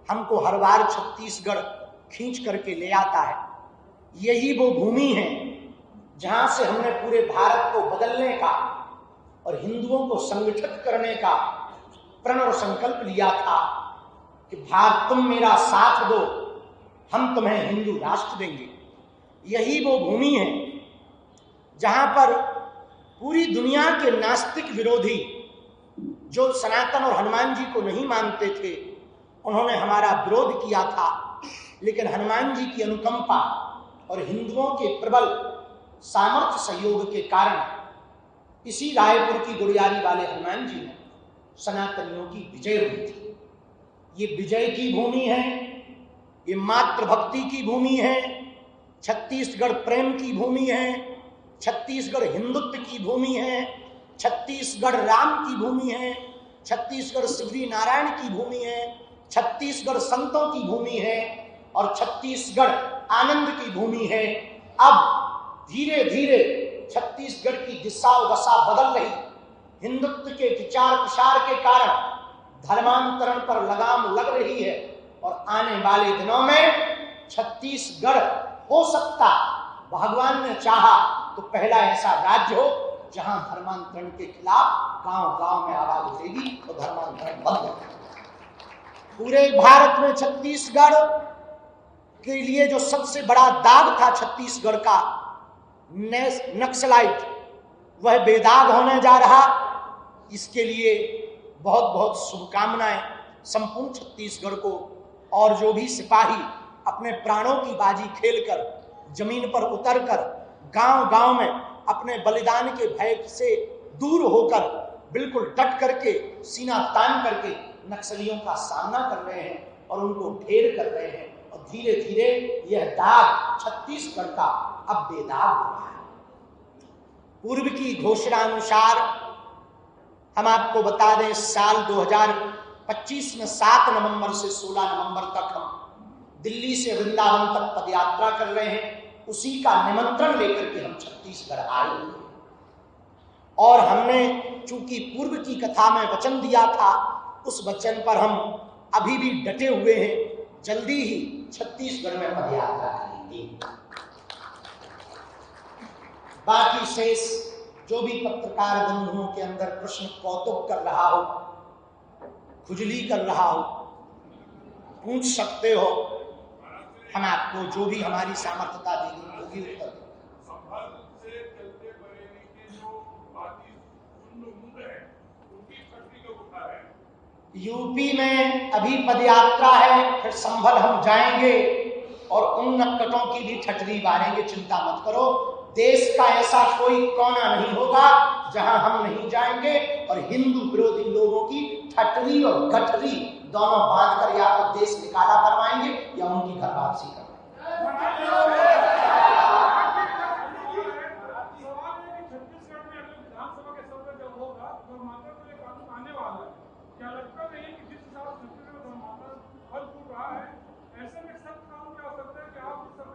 हमको हर बार छत्तीसगढ़ खींच करके ले आता है। यही वो भूमि है जहां से हमने पूरे भारत को बदलने का और हिंदुओं को संगठित करने का प्रण और संकल्प लिया था कि भारत तुम मेरा साथ दो, हम तुम्हें हिंदू राष्ट्र देंगे। यही वो भूमि है जहां पर पूरी दुनिया के नास्तिक विरोधी जो सनातन और हनुमान जी को नहीं मानते थे, उन्होंने हमारा विरोध किया था, लेकिन हनुमान जी की अनुकंपा और हिंदुओं के प्रबल सामर्थ्य सहयोग के कारण इसी रायपुर की गुड़ियारी वाले हनुमान जी में सनातनियों की विजय हुई थी। ये विजय की भूमि है, ये मातृभक्ति की भूमि है, छत्तीसगढ़ प्रेम की भूमि है, छत्तीसगढ़ हिंदुत्व की भूमि है, छत्तीसगढ़ राम की भूमि है, छत्तीसगढ़ श्री नारायण की भूमि है, छत्तीसगढ़ संतों की भूमि है और छत्तीसगढ़ आनंद की भूमि है। अब धीरे धीरे छत्तीसगढ़ की दिशा और दशा बदल रही। हिंदुत्व के विचार प्रसार के कारण धर्मांतरण पर लगाम लग रही है और आने वाले दिनों में छत्तीसगढ़ हो सकता, भगवान ने चाहा तो पहला ऐसा राज्य हो जहां धर्मांतरण के खिलाफ गांव-गांव में आवाज उठेगी और धर्मांतरण बंद होगा। पूरे भारत में छत्तीसगढ़ के लिए जो सबसे बड़ा दाग था छत्तीसगढ़ का नक्सलाइट, वह बेदाग होने जा रहा। इसके लिए बहुत बहुत शुभकामनाएं संपूर्ण छत्तीसगढ़ को। और जो भी सिपाही अपने प्राणों की बाजी खेलकर जमीन पर उतरकर गांव-गांव में अपने बलिदान के भय से दूर होकर बिल्कुल डट करके सीना तान करके नक्सलियों का सामना कर रहे हैं और उनको ढेर कर रहे हैं, और धीरे धीरे यह दाग छत्तीसगढ़ का अब बेदाग हो रहा है। पूर्व की घोषणा अनुसार हम आपको बता दें, साल 2025 में 7 नवंबर से 16 नवंबर तक हम दिल्ली से वृंदावन तक पदयात्रा कर रहे हैं। उसी का निमंत्रण लेकर के हम छत्तीसगढ़ आए और हमने चूंकि पूर्व की कथा में वचन दिया था, उस वचन पर हम अभी भी डटे हुए हैं। जल्दी ही छत्तीसगढ़ में पदयात्रा करेंगे। बाकी शेष जो भी पत्रकार बंधुओं के अंदर प्रश्न कौतुक कर रहा हो, खुजली कर रहा हो, पूछ सकते हो। हम आपको जो भी हमारी सामर्थ्यता देगी होगी उत्तर देंगे। यूपी में अभी पदयात्रा है, फिर संभल हम जाएंगे और उन नक्कटों की भी ठटरी मारेंगे। चिंता मत करो, देश का ऐसा कोई कोना नहीं होगा जहां हम नहीं जाएंगे और हिंदू विरोधी लोगों की ठटरी और गठरी दोनों बांध कर या तो देश निकाला करवाएंगे या उनकी घर वापसी करवाएंगे।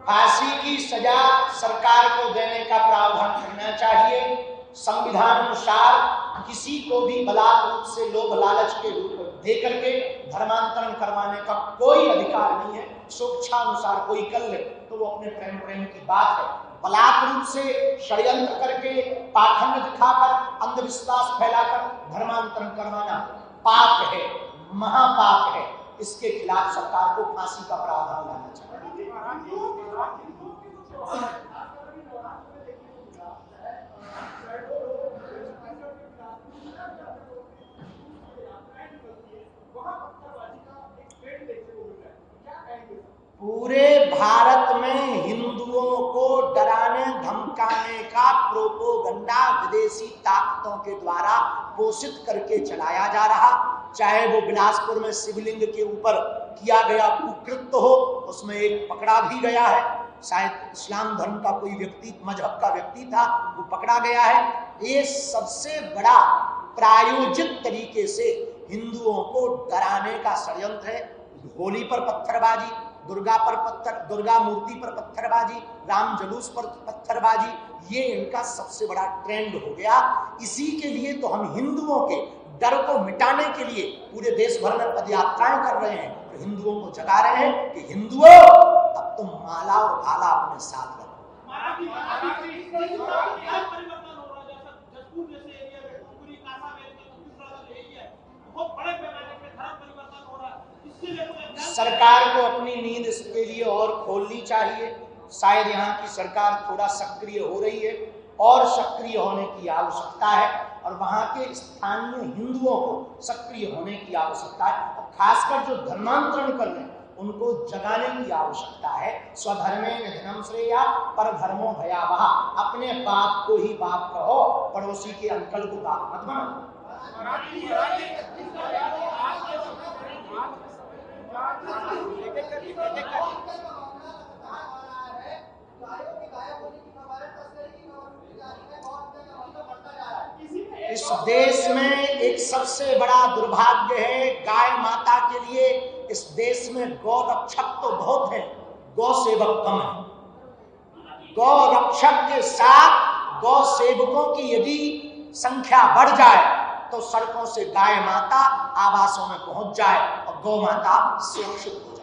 फांसी की सजा सरकार को देने का प्रावधान करना चाहिए। संविधान अनुसार किसी को भी बलात् रूप से लोभ लालच के रूप में दे करके धर्मांतरण करवाने का कोई अधिकार नहीं है। स्वेच्छानुसार कोई कर ले तो वो अपने प्रेम की बात है। बलात् रूप से षड्यंत्र करके, पाखंड दिखाकर, अंधविश्वास फैलाकर धर्मांतरण करवाना पाप है, महापाप है। इसके खिलाफ सरकार को फांसी का प्रावधान लाना चाहिए। पूरे भारत में हिंदुओं को डराने धमकाने का प्रोपोगंडा विदेशी ताकतों के द्वारा पोषित करके चलाया जा रहा। चाहे वो बिलासपुर में शिवलिंग के ऊपर किया गया कुकृत्य हो, उसमें एक पकड़ा भी गया है, शायद इस्लाम धर्म का कोई व्यक्ति, मजहब का व्यक्ति था, वो पकड़ा गया है। ये सबसे बड़ा प्रायोजित तरीके से हिंदुओं को डराने का षड्यंत्र है। होली पर पत्थरबाजी, दुर्गा मूर्ति पर पत्थरबाजी, राम जुलूस पर पत्थरबाजी, ये इनका सबसे बड़ा ट्रेंड हो गया। इसी के लिए तो हम हिंदुओं के डर को मिटाने के लिए पूरे देश भर में पदयात्राएं कर रहे हैं और हिंदुओं को जगा रहे हैं कि हिंदुओं अब तुम माला और भाला अपने साथ रखो। सरकार को अपनी नींद इसके लिए और खोलनी चाहिए। शायद यहाँ की सरकार थोड़ा सक्रिय हो रही है और सक्रिय होने की आवश्यकता है और वहाँ के स्थानीय हिंदुओं को सक्रिय होने की आवश्यकता है और खासकर जो धर्मांतरण कर रहे हैं उनको जगाने की आवश्यकता है। स्वधर्मे निधनम श्रेया परधर्मो भयावह। अपने बाप को ही बाप कहो, पड़ोसी के अंकल को बाप मत बनो। इस देश में एक सबसे बड़ा दुर्भाग्य है गाय माता के लिए। इस देश में गौ रक्षक तो बहुत है, गौ सेवक कम है। गौ रक्षक के साथ गौ सेवकों की यदि संख्या बढ़ जाए तो सड़कों से गाय माता आवासों में पहुंच जाए और गौ माता सुरक्षित हो जाए।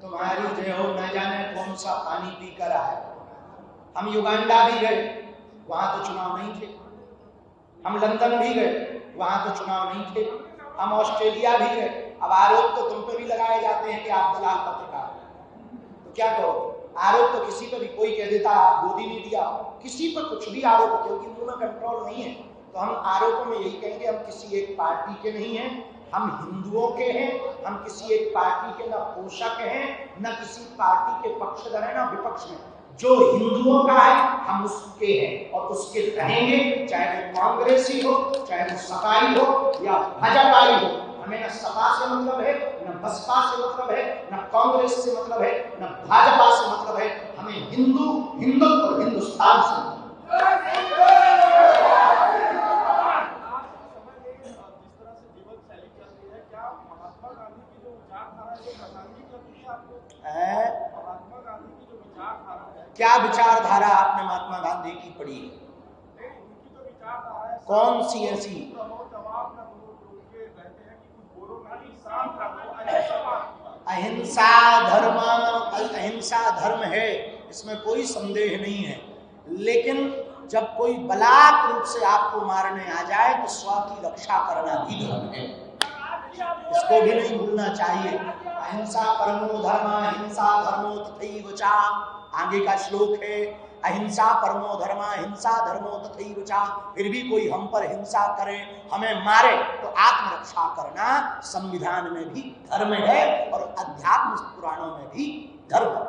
तुम्हारी जय हो, न जाने कौन सा पानी पीकर आए। हम युगांडा भी गए, वहां तो चुनाव नहीं थे। हम लंदन भी गए, वहां तो चुनाव नहीं थे। हम ऑस्ट्रेलिया भी गए। अब आरोप तो तुम पे भी लगाए जाते हैं कि आप दलाल पत्रकार, तो क्या कहोगे? आरोप तो किसी पर भी कोई कह देता आप गोदी नहीं दिया, किसी पर कुछ भी आरोप, क्योंकि मुंह में कंट्रोल नहीं है। तो हम आरोपों में यही कहेंगे हम किसी एक पार्टी के नहीं हैं, हम हिंदुओं के हैं। हम किसी एक पार्टी के न पोषक हैं, न किसी पार्टी के पक्षधर हैं, न विपक्ष में। जो हिंदुओं का है हम उसके हैं और उसके रहेंगे, चाहे वो कांग्रेसी हो, चाहे वो सपाई हो या भाजपाई हो। हमें न सपा से मतलब है, न बसपा से मतलब है, न कांग्रेस से मतलब है, न भाजपा से मतलब है। हमें हिंदुत्व और हिंदुस्तान से। क्या विचारधारा आपने महात्मा गांधी की पढ़ी? कौन सी ऐसी? अहिंसा धर्म है, इसमें कोई संदेह नहीं है। लेकिन जब कोई बलात् रूप से आपको मारने आ जाए तो स्व की रक्षा करना भी धर्म है, इसको भी नहीं भूलना चाहिए। अहिंसा परमो धर्म, हिंसा धर्मो तथैव च। आगे का श्लोक है, अहिंसा परमो धर्म, हिंसा धर्मो तथैव च। फिर भी कोई हम पर हिंसा करे, हमें मारे, तो आत्मरक्षा करना संविधान में भी धर्म है और अध्यात्म पुराणों में भी धर्म है।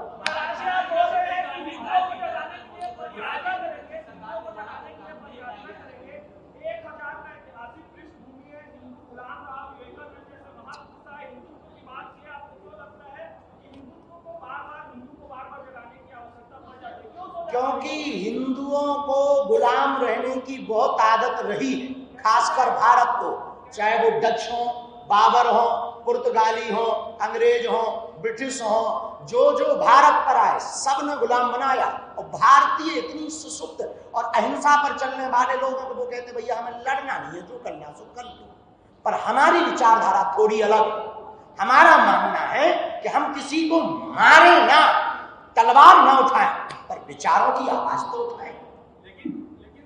क्योंकि हिंदुओं को गुलाम रहने की बहुत आदत रही है, खासकर भारत को। चाहे वो डच हो, बाबर हो, पुर्तगाली हो, अंग्रेज हो, ब्रिटिश हो, जो भारत पर आए सब ने गुलाम बनाया। और भारतीय इतनी सुसुप्त और अहिंसा पर चलने वाले लोग हैं तो वो कहते भैया हमें लड़ना नहीं है, जो करना सो कर लो। पर हमारी विचारधारा थोड़ी अलग है। हमारा मानना है कि हम किसी को मारे ना, तलवार ना उठाएं, पर विचारों की आवाज तो उठाएं। लेकिन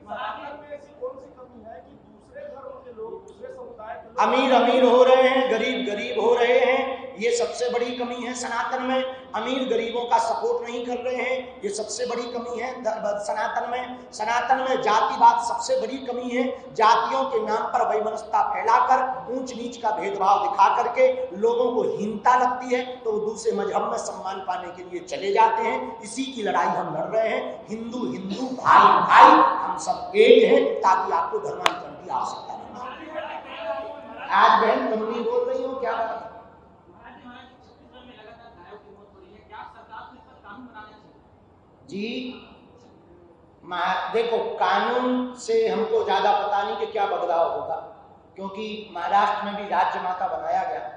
सनातन में ऐसी कौन सी कमी है कि दूसरे धर्म के लोग, दूसरे समुदाय के लोग अमीर हो रहे हैं, गरीब हो रहे हैं? ये सबसे बड़ी कमी है सनातन में। अमीर गरीबों का सपोर्ट नहीं कर रहे हैं, ये सबसे बड़ी कमी है सनातन में। सनातन में जातिवाद सबसे बड़ी कमी है। जातियों के नाम पर वैमनस्यता फैलाकर, ऊंच नीच का भेदभाव दिखा करके लोगों को हीनता लगती है तो वो दूसरे मजहब में सम्मान पाने के लिए चले जाते हैं। इसी की लड़ाई हम लड़ रहे हैं। हिंदू भाई भाई हम सब एक हैं, ताकि आपको धर्मांतरण की आवश्यकता नहीं। आज बहन तुम नहीं बोल रही हो, क्या बात? जी देखो, कानून से हमको ज्यादा पता नहीं कि क्या बदलाव होगा। क्योंकि महाराष्ट्र में भी राज्य माता बनाया गया,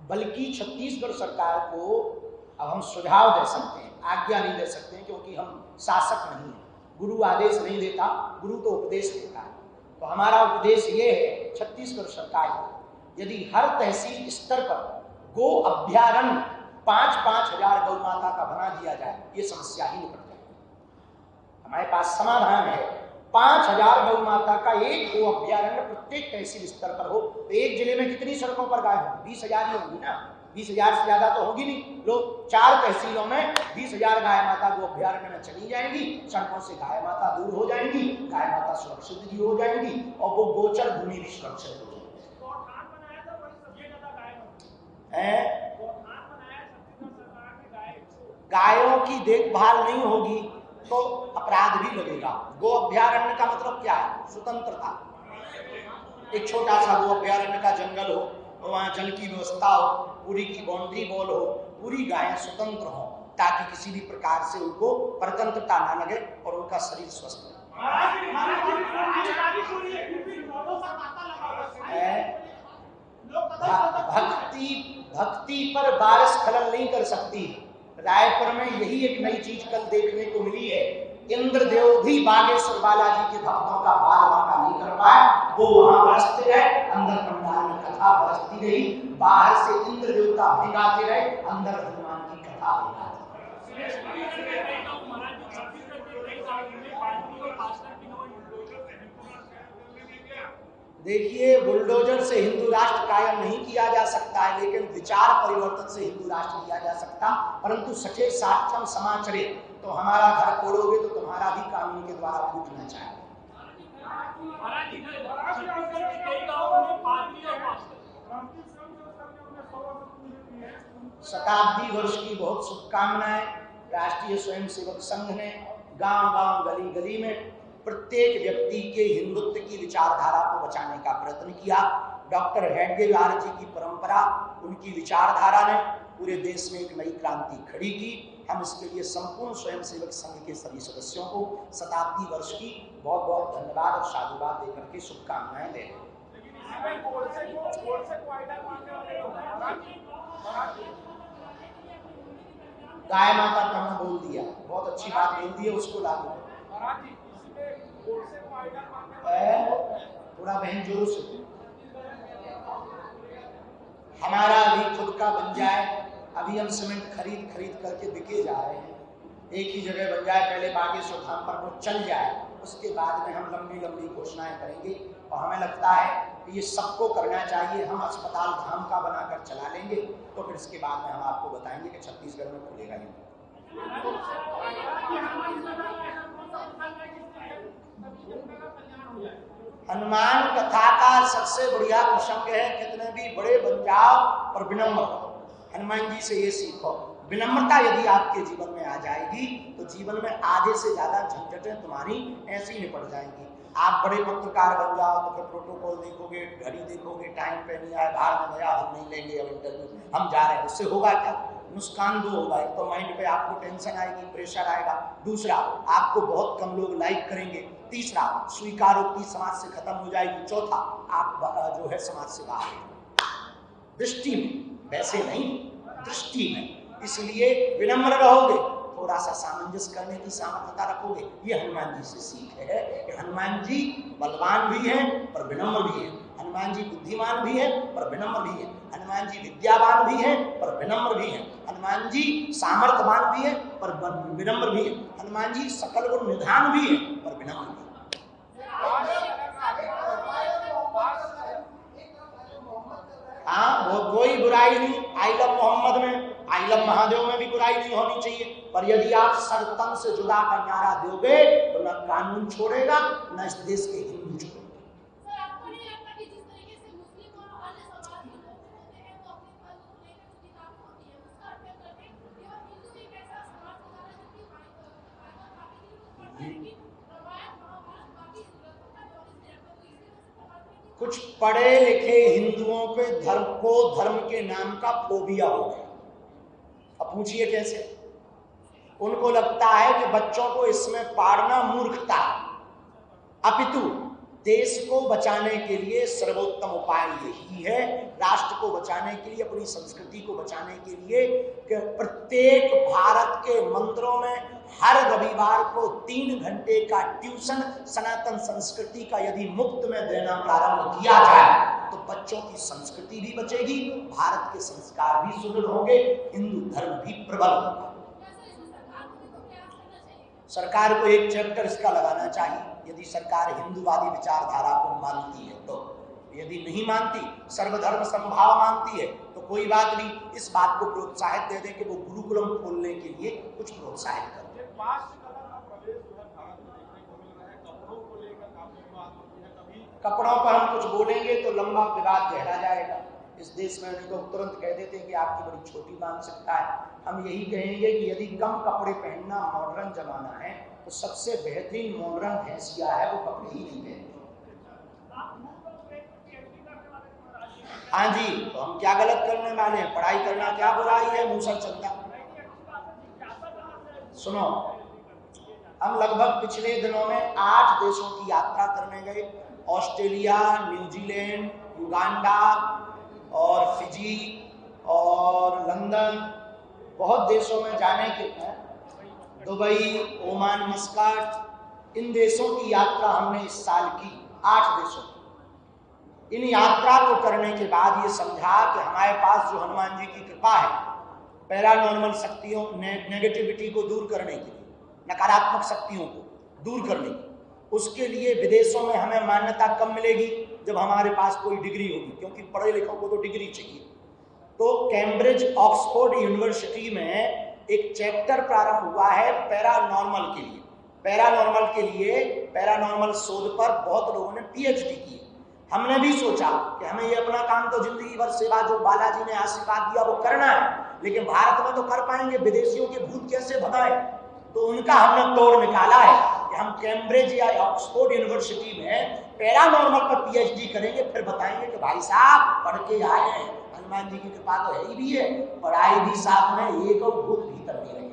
बल्कि छत्तीसगढ़ सरकार को अब हम सुझाव दे सकते हैं, आज्ञा नहीं दे सकते हैं, क्योंकि हम शासक नहीं हैं। गुरु आदेश नहीं देता, गुरु तो उपदेश देता है। तो हमारा उपदेश ये है छत्तीसगढ़ सरकार को, यदि हर तहसील स्तर पर गो अभ्यारण्य 5-5 हजार गौ माता का बना दिया जाए, ये समस्या ही निपट जाए। हमारे पास समाधान है, 5,000 गौ माता का एक गो अभ्यारण्य प्रत्येक तहसील स्तर पर हो, तो एक जिले में कितनी सड़कों पर गाय होगी? 20,000 ही होगी ना, 20,000 से ज्यादा तो होगी नहीं। लोग 4 तहसीलों में 20,000 गाय माता गो अभ्यारण्य में चली जाएंगी, सड़कों से गाय माता दूर हो जाएंगी, गाय माता सुरक्षित भी हो जाएंगी और वो गोचर भूमि भी सुरक्षित हो जाएगी। गायों की देखभाल नहीं होगी तो अपराध भी लगेगा। गो अभ्यारण्य का मतलब क्या है? स्वतंत्रता। एक छोटा सा गो अभ्यारण्य का जंगल हो, वहां जल की व्यवस्था हो, पूरी की बाउंड्री वॉल हो, पूरी गायें स्वतंत्र हो, ताकि किसी भी प्रकार से उनको परतंत्रता ना लगे और उनका शरीर स्वस्थ हो। भक्ति पर बारिश खलल नहीं कर सकती। रायपुर में यही एक नई चीज कल देखने को मिली है। इंद्रदेव भी बागेश्वर बालाजी के भक्तों का बाल बांका नहीं कर पाए, वो वहां बरसते रहे, अंदर पंडाल में कथा बरसती रही, बाहर से इंद्र देवता भिगाते रहे, अंदर हनुमान की कथा भिगाती। देखिए, बुलडोजर से हिंदू राष्ट्र कायम नहीं किया जा सकता है, लेकिन विचार परिवर्तन से हिंदू राष्ट्र किया जा सकता। परंतु सचे साक्षम समाचरे, तो हमारा घर तोड़ोगे तो तुम्हारा भी कानून के द्वारा फूटना चाहिए। शताब्दी वर्ष की बहुत शुभकामनाएं। राष्ट्रीय स्वयंसेवक संघ ने गांव-गांव, गली-गली में प्रत्येक व्यक्ति के हिंदुत्व की विचारधारा को बचाने का प्रयत्न किया। डॉक्टर हेडगेवार जी की परंपरा, उनकी विचारधारा ने पूरे देश में एक नई क्रांति खड़ी की। हम इसके लिए संपूर्ण स्वयंसेवक संघ के सभी सदस्यों को शताब्दी वर्ष की बहुत बहुत धन्यवाद और साधुवाद देकर के शुभकामनाएं दे रहे हैं। गाय माता का हमने बोल दिया, बहुत अच्छी बात बोल दी है, उसको लागू थोड़ा बहन जोर से। हमारा भी खुद का बन जाए। अभी हम सीमेंट खरीद करके बिके जा रहे हैं। एक ही जगह बन जाए, पहले बागेश्वर धाम पर वो चल जाए, उसके बाद में हम लंबी घोषणाएं करेंगे। और हमें लगता है कि ये सबको करना चाहिए। हम अस्पताल धाम का बनाकर चला लेंगे, तो फिर इसके बाद में हम आपको बताएंगे कि छत्तीसगढ़ में खुलेगा ही। हनुमान कथा का सबसे बढ़िया प्रसंग है, कितने भी बड़े बन जाओ पर विनम्र हो। हनुमान जी से ये सीखो, विनम्रता यदि आपके जीवन में आ जाएगी तो जीवन में आधे से ज्यादा झंझटें तुम्हारी ऐसी निपट जाएंगी। आप बड़े पत्रकार बन जाओ तो फिर प्रोटोकॉल देखोगे, घड़ी देखोगे, टाइम पे नहीं आए, बाहर में गया, हम नहीं लेंगे अब इंटरव्यू, हम जा रहे हैं। उससे होगा क्या? नुकसान दो होगा। एक तो माइंड पे आपको टेंशन आएगी, प्रेशर आएगा। दूसरा, आपको बहुत कम लोग लाइक करेंगे। तीसरा, स्वीकारोक्ति समाज से खत्म हो जाएगी। चौथा, आप जो है समाज से बाहर दृष्टि में, वैसे नहीं दृष्टि में। इसलिए विनम्र रहोगे, थोड़ा सा सामंजस्य करने की सामर्थ्यता रखोगे। ये हनुमान जी से सीख है कि हनुमान जी बलवान भी हैं पर विनम्र भी हैं। हनुमान जी बुद्धिमान भी हैं पर विनम्र भी हैं। हनुमान जी विद्यावान भी हैं पर विनम्र भी हैं। हनुमान जी सामर्थ्यवान भी हैं पर विनम्र भी हैं। हनुमान जी सकल गुण निधान भी हैं पर विनम्र भी हैं। हाँ, वो कोई बुराई नहीं। आई लव मोहम्मद में, आई लव महादेव में भी बुराई नहीं होनी चाहिए। पर यदि आप सरतन से जुदा का नारा दोगे तो न कानून छोड़ेगा, न इस देश के हिंदू छोड़ेगा। कुछ पढ़े लिखे हिंदुओं पे धर्म के नाम का फोबिया हो गया। अब पूछिए कैसे? उनको लगता है कि बच्चों को इसमें पाड़ना मूर्खता, अपितु देश को बचाने के लिए सर्वोत्तम उपाय यही है, राष्ट्र को बचाने के लिए, अपनी संस्कृति को बचाने के लिए, कि प्रत्येक भारत के मंदिरों में हर रविवार को 3 घंटे का ट्यूशन सनातन संस्कृति का यदि मुफ्त में देना प्रारंभ किया जाए तो बच्चों की संस्कृति भी बचेगी, भारत के संस्कार भी सुदृढ़ होंगे, हिंदू धर्म भी प्रबल होगा। सरकार को एक चैप्टर इसका लगाना चाहिए, यदि सरकार हिंदूवादी विचारधारा को मानती है तो। यदि नहीं मानती, सर्वधर्म समभाव मानती है तो कोई बात नहीं, इस बात को प्रोत्साहित दे दे कि वो गुरुकुलम खोलने के लिए कुछ प्रोत्साहित कर। कपड़ों पर हम कुछ बोलेंगे तो लंबा विवाद गहरा जाएगा इस देश में, नहीं तो तुरंत कह देते हैं कि आपकी बड़ी छोटी मानसिकता है। हम यही कहेंगे कि यदि कम कपड़े पहनना मॉडर्न जमाना है तो सबसे बेहतरीन मॉडर्न भैंसिया है वो कपड़े ही नहीं पहनते। हाँ जी, तो हम क्या गलत करने वाले हैं, पढ़ाई करना क्या बुराई है, मूसल चलता। सुनो, हम लगभग पिछले दिनों में 8 देशों की यात्रा करने गए, ऑस्ट्रेलिया, न्यूजीलैंड, युगांडा और फिजी और लंदन, बहुत देशों में जाने के बाद दुबई, ओमान, मस्कट, इन देशों की यात्रा हमने इस साल की, 8 देशों की। इन यात्रा को करने के बाद ये समझा कि हमारे पास जो हनुमान जी की कृपा है, पैरानॉर्मल शक्तियों, नेगेटिविटी को दूर करने के लिए, नकारात्मक शक्तियों को दूर करने की, उसके लिए विदेशों में हमें मान्यता कब मिलेगी, जब हमारे पास कोई डिग्री होगी, क्योंकि पढ़े लिखों को तो डिग्री चाहिए। तो कैम्ब्रिज ऑक्सफोर्ड यूनिवर्सिटी में एक चैप्टर प्रारंभ हुआ है पैरानॉर्मल के लिए। पैरानॉर्मल के लिए, पैरानॉर्मल शोध पर बहुत लोगों ने पीएचडी की। हमने भी सोचा कि हमें ये अपना काम तो जिंदगी भर सेवा जो बालाजी ने आशीर्वाद दिया वो करना है, लेकिन भारत में तो कर पाएंगे, विदेशियों के भूत कैसे भगाएं। तो उनका हमने तोड़ निकाला है कि हम कैम्ब्रिज या ऑक्सफोर्ड यूनिवर्सिटी में पैरानॉर्मल पर पीएचडी करेंगे, फिर बताएंगे कि भाई साहब पढ़ के आए हैं, हनुमान जी की कृपा तो है ही भी है, पढ़ाई भी साथ में, एक और भूत भीतर नहीं रहेगा।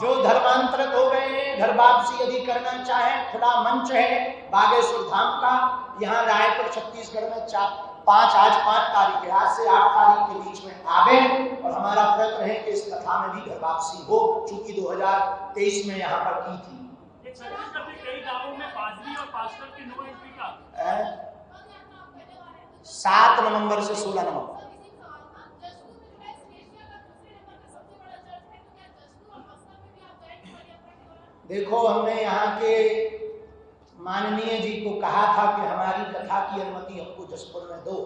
जो धर्मांतरित हो गए हैं, घर वापसी यदि करना चाहें, खुला मंच है बागेश्वर धाम का, यहाँ रायपुर छत्तीसगढ़ में 5 तारीख है, आज से 8 तारीख के बीच में आवे, और हमारा प्रयत्न है कि इस कथा में भी घर वापसी हो, चूंकि 2023 में यहाँ पर की थी। कई गांवों में पादरी और पास्टर की नो एंट्री का 7 नवंबर से 16 नवंबर। देखो, हमने यहाँ के माननीय जी को कहा था कि हमारी कथा की अनुमति हमको जसपुर में दो,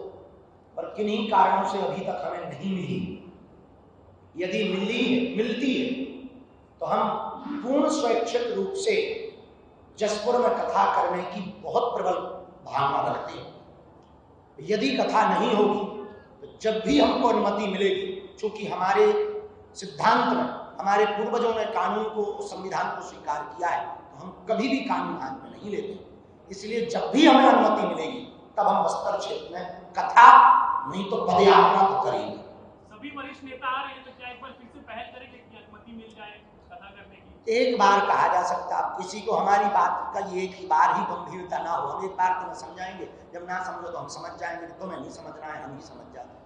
पर किन्हीं कारणों से अभी तक हमें नहीं मिली। यदि मिलती है तो हम पूर्ण स्वैच्छिक रूप से जसपुर में कथा करने की बहुत प्रबल भावना रखते हैं। यदि कथा नहीं होगी तो जब भी हमको अनुमति मिलेगी, क्योंकि हमारे सिद्धांत में हमारे पूर्वजों ने कानून को, संविधान को स्वीकार किया है, तो हम कभी भी कानून हाथ में नहीं लेते। इसलिए जब भी हमें अनुमति मिलेगी तब हम बस्तर क्षेत्र में कथा, नहीं तो पदयात्रा तो करेंगे। सभी वरिष्ठ नेता आ रहे हैं, तो क्या एक बार फिर से पहल करेंगे कि अनुमति मिल जाए कथा करने की? एक बार कहा जा सकता, किसी को हमारी बात का एक ही बार ही गंभीरता ना हो, हम एक बार तुम्हें समझाएंगे, जब ना समझो तो हम समझ जाएंगे, तुम्हें नहीं समझना है हम ही समझ जाते।